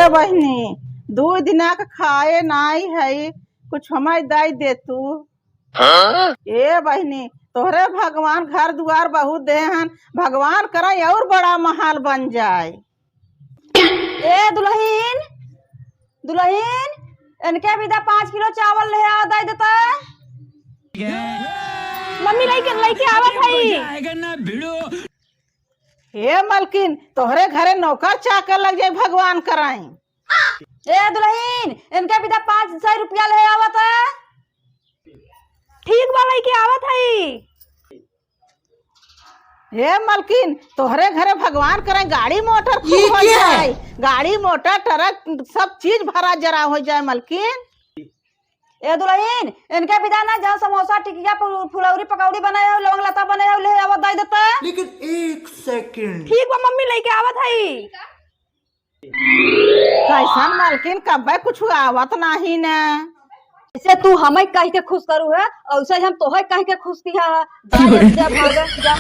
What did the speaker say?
ए बहनी 2 दिन का खाए नाई है, कुछ हमारी दाई दे तू। ए बहनी तोहरे भगवान घर दुआर बहुत दे हन, भगवान करे और बड़ा महल बन जाए। ए दुल्हन दुल्हन इनके विदा 5 किलो चावल ले आ दे देता। मम्मी लइके आवत हई। हे मलकिन तोहरे घरे नौकर चाकर लग जाए, भगवान कराई। ए दुल्हन इनके विदा 500 रुपया ले आवत है। ठीक बा लइके आवत हई। हे मलकिन तोहरे घरे भगवान करे गाड़ी मोटर खूब हो जाए, गाड़ी मोटर ट्रक सब चीज भरा जरा हो जाए मलकिन। ए दुल्हन इनके विदा ना जहाँ समोसा टिकिया फुलौरी पकौड़ी बनाए लवंग लता बनाए ले आवत दे देता। लेकिन 1 सेकंड। ठीक बा मम्मी लइके आवत हई। कैसन मलकिन कब्बे कुछ आवत नहीं न। ऐसे तू हमें कह के खुश करू है, ऐसे हम तोहे कह के खुश किया। जा भाग जा।